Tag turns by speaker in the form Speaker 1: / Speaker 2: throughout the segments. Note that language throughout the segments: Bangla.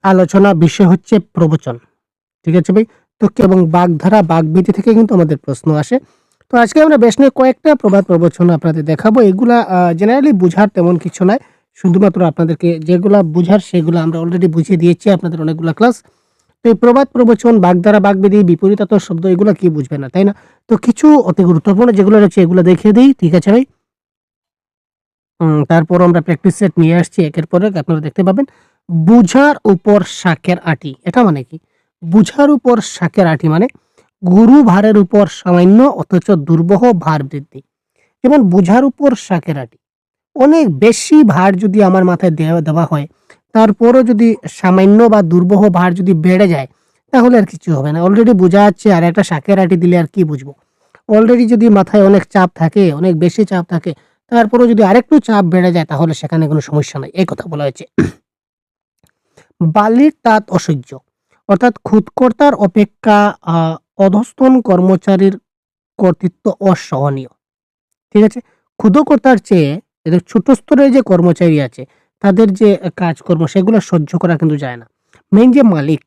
Speaker 1: আলোচনা বিষয় হচ্ছে প্রবচন। ঠিক আছে ভাই? তো এবং বাগধারা, বাগবিতি থেকে কিন্তু আমাদের প্রশ্ন আসে। তো আজকে আমরা বেশ নিয়ে কয়েকটা প্রবাদ প্রবচন আপনাদের দেখাবো। এগুলা জেনারেলি বুঝার তেমন কিছু নাই। শুধুমাত্র আপনাদেরকে যেগুলা বুঝার সেগুলা আমরা অলরেডি বুঝিয়ে দিয়েছি আপনাদের অনেকগুলা ক্লাস। তো এই প্রবাদ প্রবচন, বাগধারা, বাগবিতি, বিপরীতার্থ শব্দ এগুলা কি বুঝবে না, তাই না? তো কিছু অতি গুরুত্বপূর্ণ যেগুলো রয়েছে এগুলো দেখিয়ে দেই। ঠিক আছে ভাই? তারপরও আমরা প্র্যাকটিস সেট নিয়ে আসছি একের পর এক আপনারা দেখতে পাবেন। বুঝার উপর শাকের আঁটি। এটা মানে কি? বুঝার উপর শাকের আঁটি মানে গুরু ভারের উপর সামান্য অথচ দুর্বহ ভার বৃদ্ধি। যেমন বুঝার উপর শাকের আঁটি। অনেক বেশি ভার যদি আমার মাথায় দেওয়া হয়, তারপরও যদি সামান্য বা দুর্বহ ভার যদি বেড়ে যায়, তাহলে আর কিছু হবে না। অলরেডি বোঝা যাচ্ছে আর একটা শাকের আঁটি দিলে আর কি বুঝবো? অলরেডি যদি মাথায় অনেক চাপ থাকে, অনেক বেশি চাপ থাকে, তারপরেও যদি আরেকটু চাপ বেড়ে যায় তাহলে সেখানে কোনো সমস্যা নাই। এই কথা বলা হয়েছে। বালির তাত অসহ্য। অর্থাৎ খুদকর্তার অপেক্ষা আ অধস্তন কর্মচারীর কর্তৃত্ব অসহনীয়। ঠিক আছে? ক্ষুধকর্তার চেয়ে এদের ছোট স্তরের যে কর্মচারী আছে, তাদের যে কাজকর্ম সেগুলো সহ্য করা কিন্তু যায় না। মেইন যে মালিক,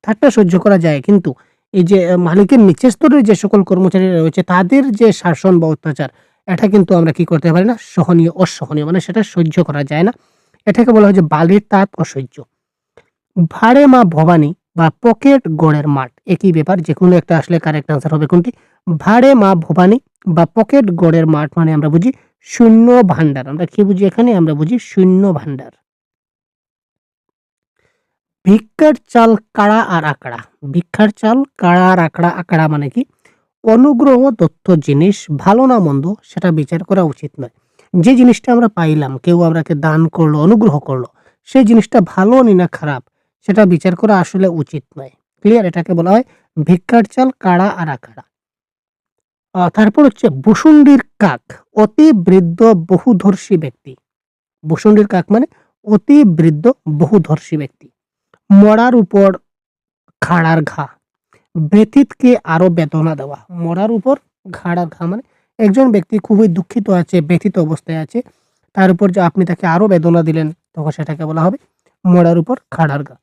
Speaker 1: তারটা সহ্য করা যায়। কিন্তু এই যে মালিকের নিচের স্তরের যে সকল কর্মচারীরা রয়েছে তাদের যে শাসন বা অত্যাচার, এটা কিন্তু আমরা কি করতে পারি না? সহনীয়, অসহনীয় মানে সেটা সহ্য করা যায় না। এটাকে বলা হয় যে বালির তাত অসহ্য। ভাড়ে মা ভবানী বা পকেট গড়ের মাঠ একই ব্যাপার। যেকোনো একটা আসলে কারেক্ট আনসার হবে কোনটি? ভাড়ে মা ভবানী বা পকেট গড়ের মাঠ মানে আমরা বুঝি শূন্য ভান্ডার। আমরা কি বুঝি এখানে? আমরা বুঝি শূন্য ভান্ডার। ভিক্ষার চাল কাড়া আর আকড়া। ভিক্ষার চাল কাড়া আর আকড়া। আকড়া মানে কি? অনুগ্রহ দত্ত জিনিস ভালো না মন্দ সেটা বিচার করা উচিত নয়। যে জিনিসটা আমরা পাইলাম, কেউ আমাকে দান করলো, অনুগ্রহ করলো, সেই জিনিসটা ভালো না খারাপ সেটা বিচার করা আসলে উচিত নয়। ক্লিয়ার? এটাকে বলা হয় ভিক্ষার চাল কাড়া আর আকড়া। তারপর হচ্ছে ভুসুন্ডির কাক, অতি বৃদ্ধ বহুধর্ষী ব্যক্তি। ভুসুন্ডির কাক মানে অতি বৃদ্ধ বহুধর্ষী ব্যক্তি। মরার উপর খাড়ার ঘা। ব্যথিতকে আরো বেদনা দেওয়া। মরার উপর ঘাড়ার ঘা মানে একজন ব্যক্তি খুবই দুঃখিত আছে, ব্যথিত অবস্থায় আছে। তার উপর যে আপনি তাকে আরো বেদনা দিলেন, তখন সেটাকে বলা হবে মরার উপর খাড়ার ঘা।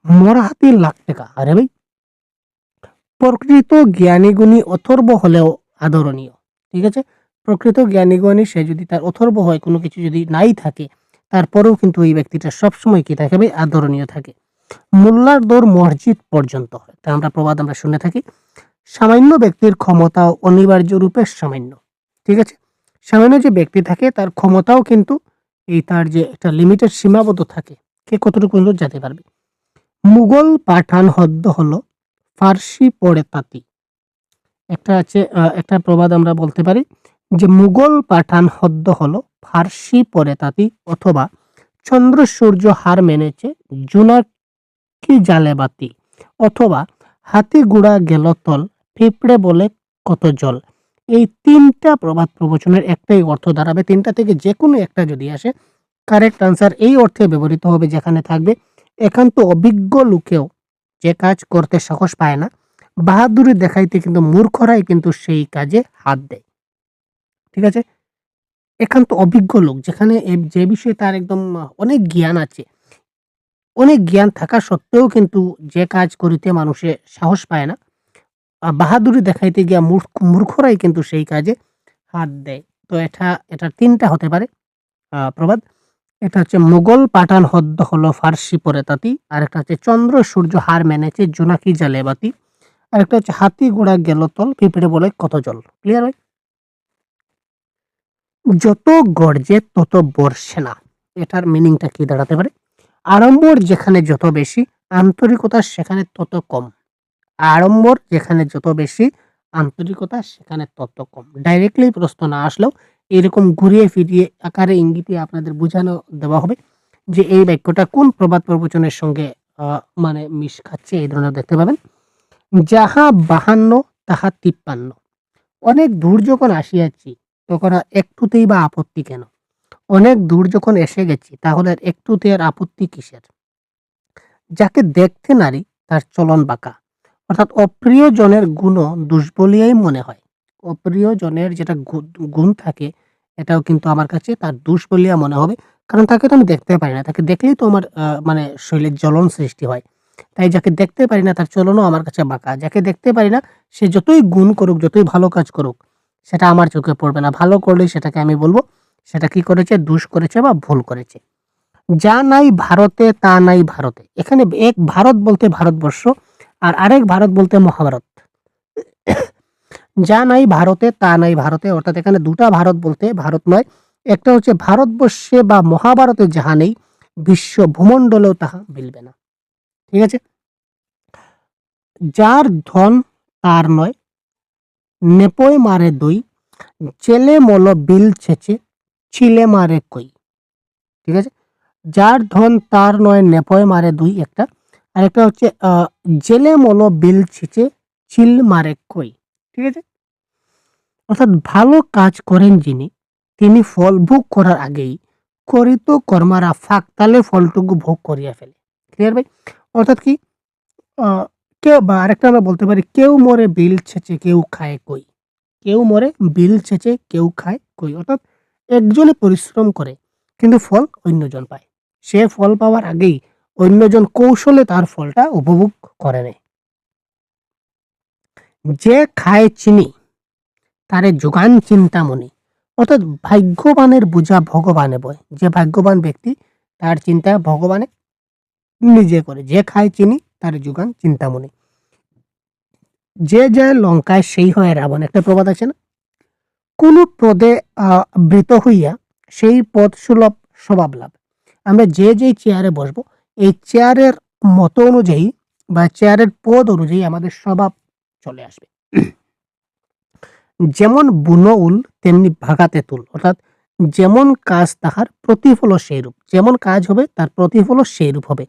Speaker 1: মরা হাতির লাখ টাকা। আরে ভাই! প্রকৃত জ্ঞানী-গুণী অথর্ব হলেও আদরণীয়। ঠিক আছে? প্রকৃত জ্ঞানী-গুণী সে যদি তার অথর্ব হয়, কোনো কিছু যদি নাই থাকে, তারপরেও কিন্তু এই ব্যক্তিটা সবসময় কি থাকে ভাই? আদরণীয় থাকে। মোল্লার দৌড় মসজিদ পর্যন্ত হয়। তা আমরা প্রবাদ আমরা শুনে থাকি। সামান্য ব্যক্তির ক্ষমতাও অনিবার্য রূপে সামান্য। ঠিক আছে? সামান্য যে ব্যক্তি থাকে তার ক্ষমতাও কিন্তু এই তার যে একটা লিমিটেড সীমাবদ্ধ থাকে। কে কতটুকু পর্যন্ত যেতে পারবে। মুঘল পাঠান হদ্দ হলো ফার্সি পড়ে তাঁতি। একটা আছে একটা প্রবাদ আমরা বলতে পারি যে মুঘল পাঠান হদ্দ হলো ফার্সি পড়ে তাঁতি, অথবা চন্দ্র সূর্য হার মেনেছে জোনাকি জালে বাতি, অথবা হাতি গুড়া গেল তল পিঁপড়ে বলে কত জল। এই ৩ টা প্রবাদ প্রবচনের একটাই অর্থ দাঁড়াবে। ৩ টা থেকে যেকোনো একটা যদি আসে, কারেক্ট আনসার এই অর্থে ব্যবহৃত হবে যেখানে থাকবে একান্ত অভিজ্ঞ লোকেও যে কাজ করতে সাহস পায় না, বাহাদুরি দেখাইতে কিন্তু মূর্খরাই কিন্তু সেই কাজে হাত দেয়। ঠিক আছে? একান্ত অভিজ্ঞ লোক যেখানে যে বিষয়ে তার একদম অনেক জ্ঞান আছে। অনেক জ্ঞান থাকা সত্ত্বেও কিন্তু যে কাজ করিতে মানুষে সাহস পায় না, বাহাদুরি দেখাইতে গিয়া মূর্খরাই কিন্তু সেই কাজে হাত দেয়। তো এটার ৩ টা হতে পারে প্রবাদ। এটা হচ্ছে মুঘল পাঠান হদ্দ হলো ফার্সি পরে তাঁতি। আরেকটা হচ্ছে চন্দ্র সূর্য হার মেনেছে জোনাকি জালে বাতি। আরেকটা হচ্ছে হাতি ঘোড়া গেল তল পিঁপড়ে বলে কত জল। ক্লিয়ার ভাই? যত গর্জে তত বর্ষে না। এটার মিনিংটা কি দাঁড়াতে পারে? আড়ম্বর যেখানে যত বেশি, আন্তরিকতা সেখানে তত কম। আড়ম্বর যেখানে যত বেশি, আন্তরিকতা সেখানে তত কম। ডাইরেক্টলি প্রশ্ন না আসলেও এরকম ঘুরিয়ে ফিরিয়ে আকারে ইঙ্গিতে আপনাদের বুঝানো দেওয়া হবে যে এই বাক্যটা কোন প্রবাদ প্রবচনের সঙ্গে মানে মিশ খাচ্ছে, এই ধরনের দেখতে পাবেন। যাহা ৫২ তাহা ৫৩। অনেক দূর যখন আসিয়াছি তখন আর একটুতেই বা আপত্তি কেন? অনেক দূর যখন এসে গেছি তাহলে আর একটুতে আর আপত্তি কিসের? যাকে দেখতে নারী তার চলন বাঁকা। অর্থাৎ অপ্রিয়জনের গুণও দোষ বলিয়াই মনে হয়। অপ্রিয়জনের যেটা গুণ থাকে এটাও কিন্তু আমার কাছে তার দোষ বলিয়া মনে হবে। কারণ তাকে তো আমি দেখতে পারি না। তাকে দেখলেই তো আমার মানে শরীরে জ্বলন সৃষ্টি হয়। তাই যাকে দেখতে পারি না তার চলনও আমার কাছে বাঁকা। যাকে দেখতে পারি না সে যতই গুণ করুক, যতই ভালো কাজ করুক, সেটা আমার চোখে পড়বে না। ভালো করলেই সেটাকে আমি বলব সেটা কি করেছে, দোষ করেছে বা ভুল করেছে। যা নাই ভারতে তা নাই ভারতে। এখানে এক ভারত বলতে ভারতবর্ষ আর আরেক ভারত বলতে মহাভারত। যা নাই ভারতে তা নাই ভারতে, অর্থাৎ এখানে দুটা ভারত বলতে ভারত নয়, একটা হচ্ছে ভারতবর্ষে বা মহাভারতে যাহা নেই বিশ্ব ভূমণ্ডলেও তাহা মিলবে না। ঠিক আছে? যার ধন তার নয়, নেপোয় মারে দই, চেলে মল বিল ছেচে, চিলে মারে কই। ঠিক আছে? যার ধন তার নয়, নেপোয় মারে দুই একটা, আর একটা হচ্ছে জেলে মল বিল ছেচে, চিল মারে কই। ঠিক আছে? অর্থাৎ ভালো কাজ করেন যিনি, তিনি ফল ভোগ করার আগেই করিত কর্মারা ফাঁক তালে ফলটুকু ভোগ করিয়া ফেলে। ক্লিয়ার ভাই? অর্থাৎ কি, আহ, কেউ বা আরেকটা আমরা বলতে পারি, কেউ মরে বিল ছেচে কেউ খায় কই। কেউ মরে বিল ছেচে কেউ খায় কই। অর্থাৎ একজনে পরিশ্রম করে কিন্তু ফল অন্যজন পায়। সে ফল পাওয়ার আগেই অন্যজন কৌশলে তার ফলটা উপভোগ করে নেয়। যে খায় চিনি তারে যোগান চিন্তামণি। অর্থাৎ ভাগ্যবানের বোঝা ভগবানে বয়। যে ভাগ্যবান ব্যক্তি তার চিন্তা ভগবানে নিজে করে। যে খায় চিনি তার যোগান চিন্তামণি। যে যায় লঙ্কায় সেই হয় রাবণ, একটা প্রবাদ আছে না? কোন পদে বৃত হইয়া সেই পদ সুলভ স্বভাব লাভ। আমরা যে যেই চেয়ারে বসবো এই চেয়ারের মতো অনুযায়ী বা চেয়ারের পদ অনুযায়ী আমাদের স্বভাব চলে আসবে। যেমন বুনো উল তেমনি ভাগাতে তুল। অর্থাৎ যেমন কাজ তাহার প্রতিফলও সেইরূপ। যেমন কাজ হবে তার প্রতিফলও সেইরূপ হবে।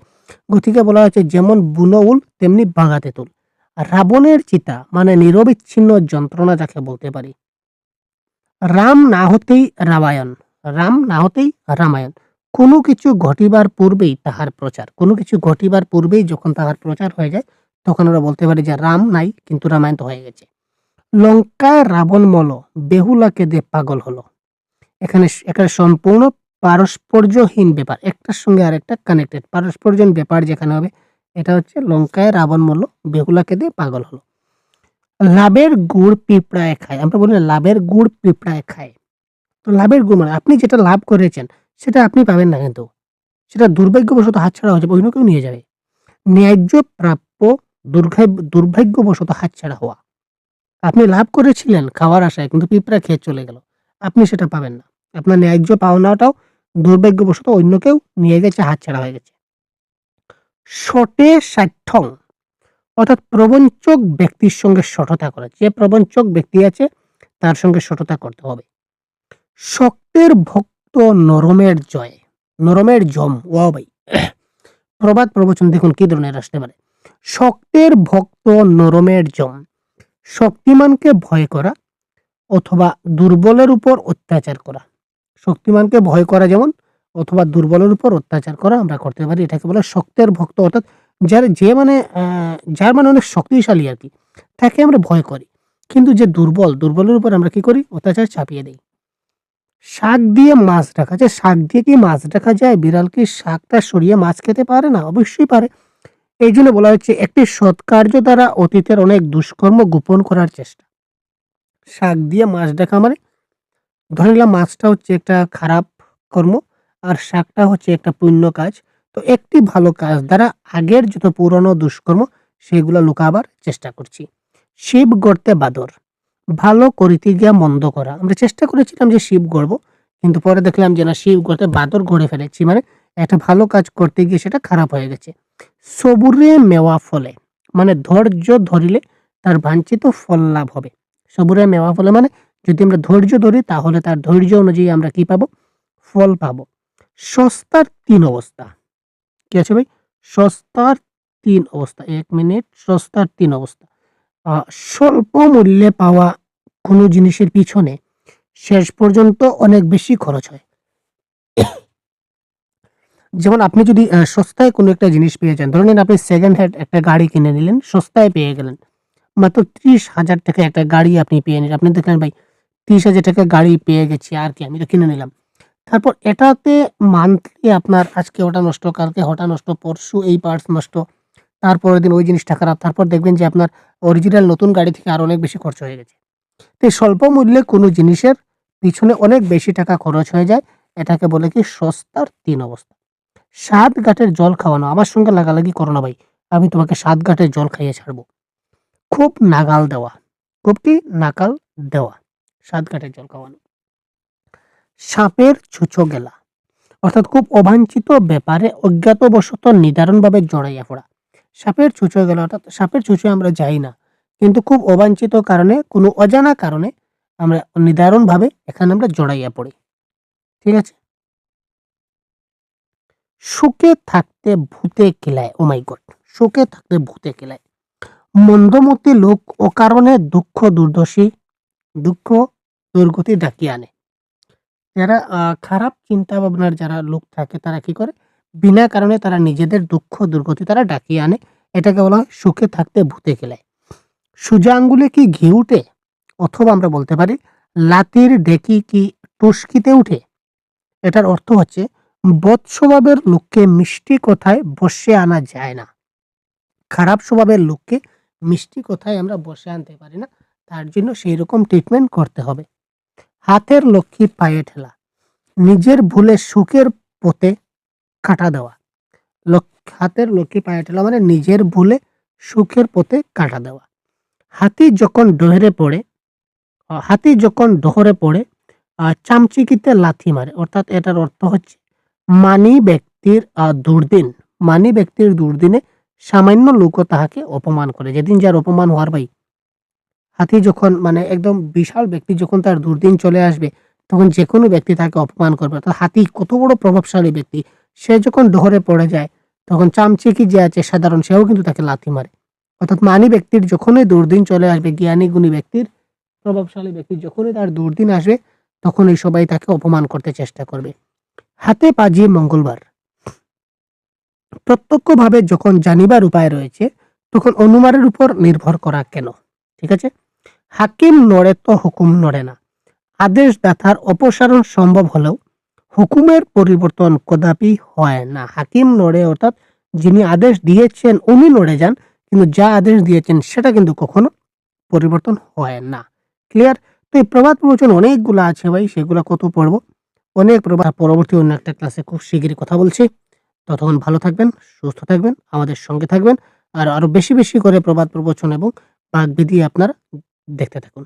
Speaker 1: গতিকে বলা হয়েছে যেমন বুনো উল তেমনি ভাগাতে তুল। রাবণের চিতা মানে নিরবিচ্ছিন্ন যন্ত্রণা যাকে বলতে পারি। রাম না হতেই রামায়ণ, রাম না হতেই রামায়ণ। কোনো কিছু ঘটিবার পূর্বেই তাহার প্রচার। কোনো কিছু ঘটিবার পূর্বেই যখন তাহার প্রচার হয়ে যায় তখন আমরা বলতে পারি যে রাম নাই কিন্তু রামায়ণ তো হয়ে গেছে। লঙ্কায় রাবণ মল বেহুলাকে দে পাগল হলো। এখানে এখানে সম্পূর্ণ পারস্পর্যহীন ব্যাপার, একটার সঙ্গে আরেকটা কানেক্টেড পারস্পর্যহীন ব্যাপার যেখানে হবে এটা হচ্ছে লঙ্কায় রাবণ মল বেহুলাকে দিয়ে পাগল হলো। লাভের গুড় পিঁপড়ায় খায়। আমরা বলি না লাভের গুড় পিঁপড়ায় খায়। তো লাভের গুড় মানে আপনি যেটা লাভ করেছেন সেটা আপনি পাবেন না, কিন্তু সেটা দুর্ভাগ্যবশত হাতছাড়া হয়ে যাবে, অন্য কেউ নিয়ে যাবে। ন্যায্য প্রাপ্য দুর্ভাগ্যবশত হাতছাড়া হওয়া। আপনি লাভ করেছিলেন খাওয়ার আশায় কিন্তু পিঁপড়া খেয়ে চলে গেল। আপনি সেটা পাবেন না। আপনার ন্যায্য পাওনাটাও দুর্ভাগ্যবশত অন্য কেউ নিয়ে গেছে, হাতছাড়া হয়ে গেছে। শটে ষাঠ্যং অর্থাৎ প্রবঞ্চক ব্যক্তির সঙ্গে সঠতা করা। যে প্রবঞ্চক ব্যক্তি আছে তার সঙ্গে সঠতা করতে হবে। শক্তের ভক্ত নরমের জয়, নরমের জম। ওয়াও ভাই, প্রবাদ প্রবচন দেখুন কি ধরনের আসতে পারে। শক্তের ভক্ত নরমের জম, শক্তিমানকে ভয় করা অথবা দুর্বলের উপর অত্যাচার করা। শক্তিমানকে ভয় করা যেমন অথবা দুর্বলের উপর অত্যাচার করা আমরা করতে পারি। এটাকে বলে শক্তের ভক্ত। অর্থাৎ যার মানে অনেক শক্তিশালী আর কি, তাকে আমরা ভয় করি। কিন্তু যে দুর্বলের উপর আমরা কি করি, অত্যাচার চাপিয়ে দিই। শাক দিয়ে মাছ রাখা যায়। শাক দিয়ে কি মাছ রাখা যায়? বিড়াল কি শাকটা সরিয়ে মাছ খেতে পারে না? অবশ্যই পারে। এই জন্য বলা হচ্ছে একটি সৎকার্য দ্বারা অতীতের অনেক দুষ্কর্ম গোপন করার চেষ্টা। শাক দিয়ে মাছ দেখা মানে ধরে নিলাম মাছটা হচ্ছে একটা খারাপ কর্ম আর শাকটা হচ্ছে একটা পুণ্য কাজ। তো একটি ভালো কাজ দ্বারা আগের যত পুরনো দুষ্কর্ম সেগুলো লুকাবার চেষ্টা করছি। শিব গড়তে বাদর, ভালো করিতে গিয়া মন্দ করা। আমরা চেষ্টা করেছিলাম যে শিব গড়ব, কিন্তু পরে দেখলাম যে না, শিব গড়তে বাদর গড়ে ফেলেছি। মানে একটা ভালো কাজ করতে গিয়ে সেটা খারাপ হয়ে গেছে। সবুরে মেওয়া ফলে মানে ধৈর্য ধরিলে তার বাঞ্ছিত ফল লাভ হবে। সবুরে মেওয়া ফলে মানে যদি আমরা ধৈর্য ধরি তাহলে তার ধৈর্য অনুযায়ী আমরা কি পাবো, ফল পাবো। সস্তার তিন অবস্থা কি আছে ভাই? সস্তার তিন অবস্থা, এক মিনিট। সস্তার তিন অবস্থা। স্বল্প মূল্যে পাওয়া কোনো জিনিসের পিছনে শেষ পর্যন্ত অনেক বেশি খরচ হয়। যেমন আপনি যদি সস্তায় কোনো একটা জিনিস পেয়ে যান, ধরে নিন আপনি সেকেন্ড হ্যান্ড একটা গাড়ি কিনে নিলেন, সস্তায় পেয়ে গেলেন, মাত্র 30,000 টাকা একটা গাড়ি আপনি পেয়ে নিলেন। আপনি দেখলেন ভাই 30,000 টাকা গাড়ি পেয়ে গেছি, আর কি আমি তো কিনে নিলাম। তারপর এটাতে মান্থলি আপনার আজকে ওটা নষ্ট, কালকে ওটা নষ্ট, পরশু এই পার্টস নষ্ট, তারপরের দিন ওই জিনিসটা খারাপ। তারপর দেখবেন যে আপনার অরিজিনাল নতুন গাড়ি থেকে আরো অনেক বেশি খরচ হয়ে গেছে। তো এই স্বল্প মূল্যে কোনো জিনিসের পিছনে অনেক বেশি টাকা খরচ হয়ে যায়। এটাকে বলে কি সস্তার ৩ অবস্থা। ৭ ঘাটের জল খাওয়ানো। আমার সঙ্গে লাগালাগি করো না ভাই। আমি তোমাকে ৭ ঘাটের জল খাইয়ে ছাড়বো। খুব নাগাল দেওয়া। খুব কি নাকাল দেওয়া। ৭ ঘাটের জল খাওয়ানো। সাপের ছুঁচো গেলা। অর্থাৎ খুব অবাঞ্ছিত ব্যাপারে অজ্ঞাতবশত নিদারুণভাবে জড়াইয়া পড়া। সাপের ছুঁচো গেলা অর্থাৎ সাপের ছুঁচোয় আমরা যাই না। কিন্তু খুব অবাঞ্ছিত কারণে, কোনো অজানা কারণে আমরা নিদারুণভাবে এখানে আমরা জড়াইয়া পড়ি। ঠিক আছে? সুখে থাকতে ভূতে কিলায়। ও মাই গড! সুখে থাকতে ভূতে কিলায়। মন্দমতি লোক অকারণে দুঃখ দুর্গতি ডাকিয়ে আনে। যারা খারাপ চিন্তা ভাবনার যারা লোক থাকে তারা কি করে? বিনা কারণে তারা নিজেদের দুঃখ দুর্গতি তারা ডাকিয়ে আনে। এটাকে বলা হয় সুখে থাকতে ভূতে কিলায়। সোজা আঙ্গুলে কি ঘি উঠে? অথবা আমরা বলতে পারি লাতির ডেকি কি টুস্কিতে উঠে? এটার অর্থ হচ্ছে বদ স্বভাবের লোককে মিষ্টি কথায় বশে আনা যায় না। খারাপ স্বভাবের লোককে মিষ্টি কথায় আমরা বশে আনতে পারি না। তার জন্য সেই রকম ট্রিটমেন্ট করতে হবে। হাতের লক্ষ্মী পায়ে ঠেলা। নিজের ভুলে সুখের পথে কাটা দেওয়া। হাতের লক্ষ্মী পায়ে ঠেলা মানে নিজের ভুলে সুখের পথে কাটা দেওয়া। হাতি যখন ডহরে পড়ে চামচিকিতে লাথি মারে। অর্থাৎ এটার অর্থ হচ্ছে মানি ব্যক্তির দুর্দিনে সামান্য লোকও তাহাকে অপমান করে। যেদিন যার অপমান হওয়ার ভাই, হাতি যখন মানে একদম বিশাল ব্যক্তি যখন তার দুর্দিন চলে আসবে, তখন যেকোনো ব্যক্তি তাকে অপমান করবে। অর্থাৎ হাতি কত বড় প্রভাবশালী ব্যক্তি, সে যখন ডহরে পড়ে যায় তখন চামচিকি যে আছে সাধারণ, সেও কিন্তু তাকে লাথি মারে। অর্থাৎ মানি ব্যক্তির যখনই দুর্দিন চলে আসবে, জ্ঞানী গুণী ব্যক্তির, প্রভাবশালী ব্যক্তির যখনই তার দুর্দিন আসবে, তখন এই সবাই তাকে অপমান করতে চেষ্টা করবে। হাতে পাজিয়ে মঙ্গলবার। প্রত্যক্ষভাবে যখন জানিবার উপায় রয়েছে, তখন অনুমানের উপর নির্ভর করা কেন? ঠিক আছে? হাকিম নড়ে তো হুকুম নড়ে না। আদেশদাতার অপসারণ সম্ভব হলেও হুকুমের পরিবর্তন কদাপি হয় না। হাকিম নড়ে অর্থাৎ যিনি আদেশ দিয়েছেন উনি নড়ে যান, কিন্তু যা আদেশ দিয়েছেন সেটা কিন্তু কখনো পরিবর্তন হয় না। ক্লিয়ার? তো এই প্রবাদ প্রবচন অনেকগুলো আছে ভাই, সেগুলো কত পড়বো? অনেক প্রবাদ পরবর্তী অন্য একটা ক্লাসে খুব শিগগিরই কথা বলছি। ততক্ষণ ভালো থাকবেন, সুস্থ থাকবেন, আমাদের সঙ্গে থাকবেন। আর আরো বেশি বেশি করে প্রবাদ প্রবচন এবং বাগবিধি আপনারা দেখতে থাকুন।